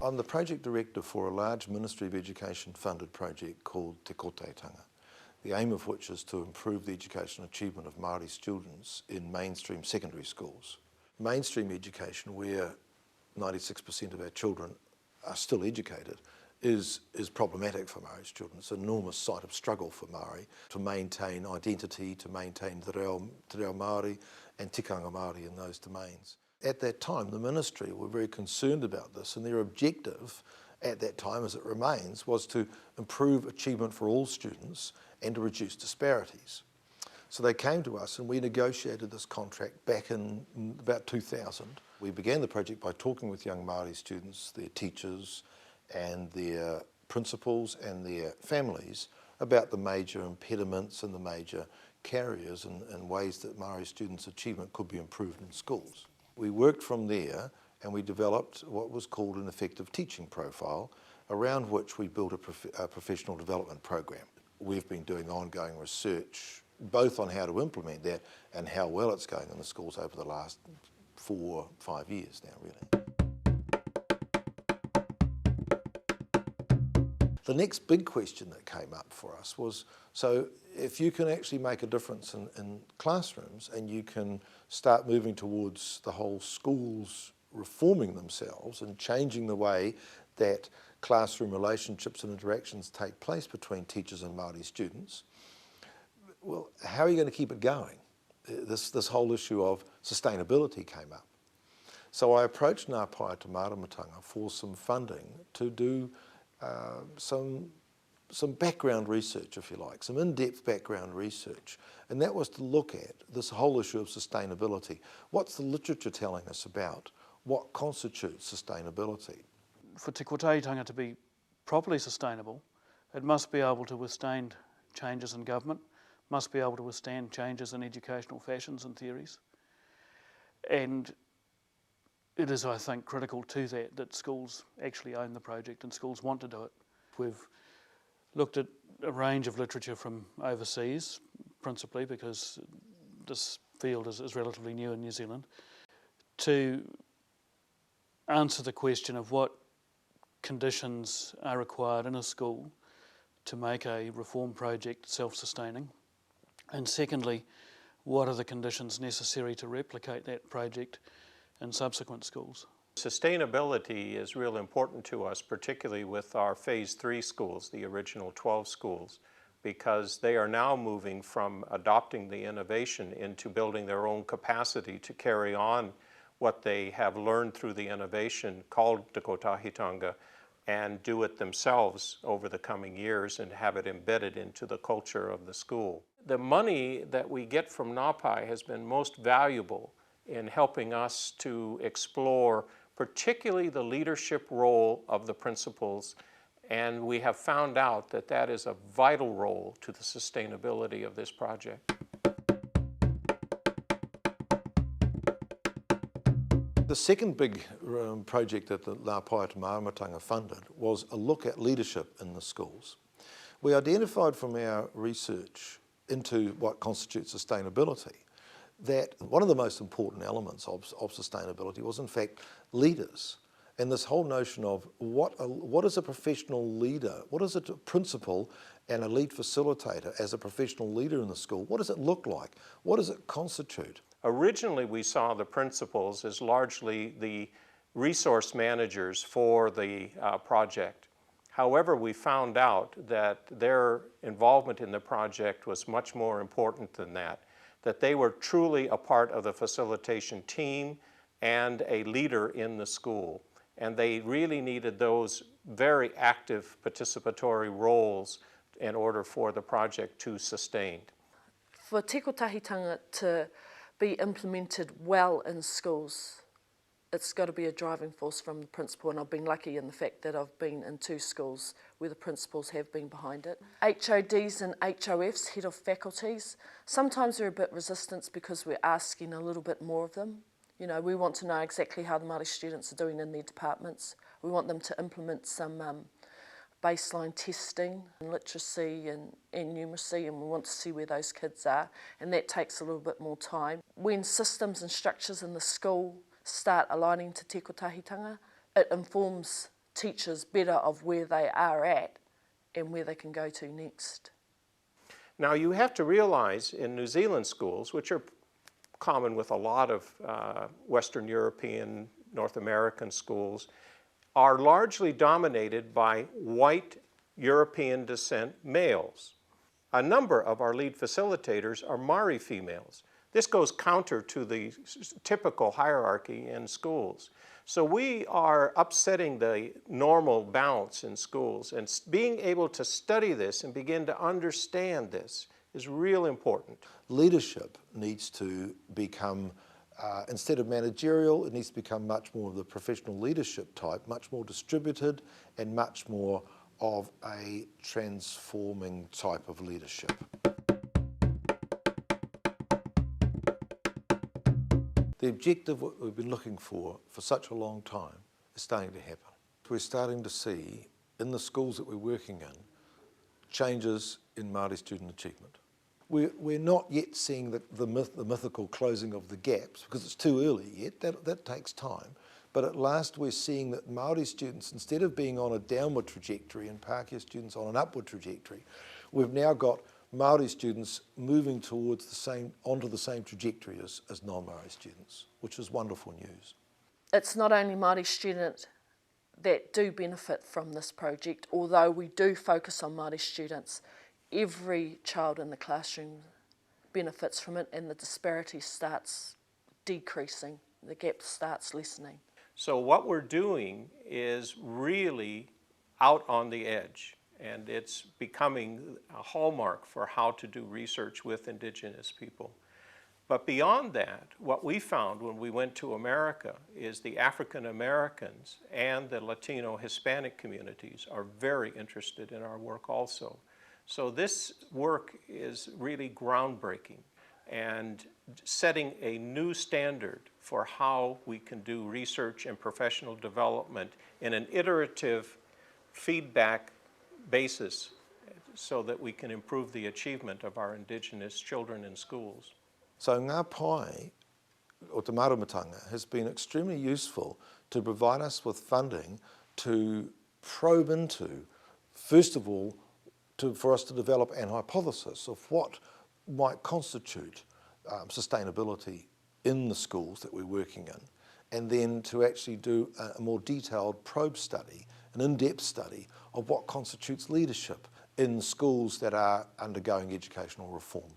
I'm the project director for a large Ministry of Education funded project called Te Kotahitanga, the aim of which is to improve the educational achievement of Māori students in mainstream secondary schools. Mainstream education, where 96% of our children are still educated, is problematic for Māori students. It's an enormous site of struggle for Māori to maintain identity, to maintain te reo Māori and tikanga Māori in those domains. At that time, the Ministry were very concerned about this, and their objective at that time, as it remains, was to improve achievement for all students and to reduce disparities. So they came to us and we negotiated this contract back in about 2000. We began the project by talking with young Māori students, their teachers and their principals and their families about the major impediments and the major carriers and ways that Māori students' achievement could be improved in schools. We worked from there and we developed what was called an effective teaching profile, around which we built a professional development program. We've been doing ongoing research both on how to implement that and how well it's going in the schools over the last 4 or 5 years now, really. The next big question that came up for us was, so if you can actually make a difference in classrooms and you can start moving towards the whole schools reforming themselves and changing the way that classroom relationships and interactions take place between teachers and Māori students, well, how are you going to keep it going? This whole issue of sustainability came up. So I approached Ngā Pae Te Māramatanga for some funding to do some background research, if you like, some in-depth background research. And that was to look at this whole issue of sustainability. What's the literature telling us about what constitutes sustainability? For Te Kotahitanga to be properly sustainable, it must be able to withstand changes in government, must be able to withstand changes in educational fashions and theories. And it is, I think, critical to that schools actually own the project and schools want to do it. We've looked at a range of literature from overseas, principally because this field is relatively new in New Zealand, to answer the question of what conditions are required in a school to make a reform project self-sustaining, and secondly, what are the conditions necessary to replicate that project in subsequent schools. Sustainability is real important to us, particularly with our Phase 3 schools, the original 12 schools, because they are now moving from adopting the innovation into building their own capacity to carry on what they have learned through the innovation called Te Kotahitanga and do it themselves over the coming years and have it embedded into the culture of the school. The money that we get from Ngā Pae has been most valuable in helping us to explore particularly the leadership role of the principals, and we have found out that that is a vital role to the sustainability of this project. The second big project that the Ngā Pae Te Māramatanga funded was a look at leadership in the schools. We identified from our research into what constitutes sustainability that one of the most important elements of sustainability was in fact leaders. And this whole notion of what is a professional leader, what is a principal and a lead facilitator as a professional leader in the school, what does it look like? What does it constitute? Originally, we saw the principals as largely the resource managers for the project. However, we found out that their involvement in the project was much more important than that they were truly a part of the facilitation team and a leader in the school. And they really needed those very active participatory roles in order for the project to sustain. For Te Kotahitanga to be implemented well in schools, it's got to be a driving force from the principal, and I've been lucky in the fact that I've been in 2 schools where the principals have been behind it. HODs and HOFs, head of faculties, sometimes they're a bit resistant because we're asking a little bit more of them. You know, we want to know exactly how the Māori students are doing in their departments. We want them to implement some baseline testing in literacy and numeracy, and we want to see where those kids are, and that takes a little bit more time. When systems and structures in the school start aligning to Te Kotahitanga, it informs teachers better of where they are at and where they can go to next. Now you have to realize in New Zealand schools, which are common with a lot of Western European, North American schools, are largely dominated by white European descent males. A number of our lead facilitators are Māori females. This goes counter to the typical hierarchy in schools. So we are upsetting the normal balance in schools, and being able to study this and begin to understand this is real important. Leadership needs to become, instead of managerial, it needs to become much more of the professional leadership type, much more distributed and much more of a transforming type of leadership. The objective what we've been looking for such a long time is starting to happen. We're starting to see in the schools that we're working in changes in Māori student achievement. We're not yet seeing the mythical closing of the gaps because it's too early yet, that takes time. But at last we're seeing that Māori students, instead of being on a downward trajectory and Pākehā students on an upward trajectory, we've now got Māori students moving towards onto the same trajectory as non-Māori students, which is wonderful news. It's not only Māori students that do benefit from this project, although we do focus on Māori students. Every child in the classroom benefits from it and the disparity starts decreasing, the gap starts lessening. So what we're doing is really out on the edge, and it's becoming a hallmark for how to do research with Indigenous people. But beyond that, what we found when we went to America is the African Americans and the Latino Hispanic communities are very interested in our work also. So this work is really groundbreaking and setting a new standard for how we can do research and professional development in an iterative feedback basis so that we can improve the achievement of our Indigenous children in schools. So Ngā Pai, or Te Maramatanga, has been extremely useful to provide us with funding to probe into, first of all, for us to develop an hypothesis of what might constitute sustainability in the schools that we're working in, and then to actually do a more detailed probe study, an in-depth study of what constitutes leadership in schools that are undergoing educational reform.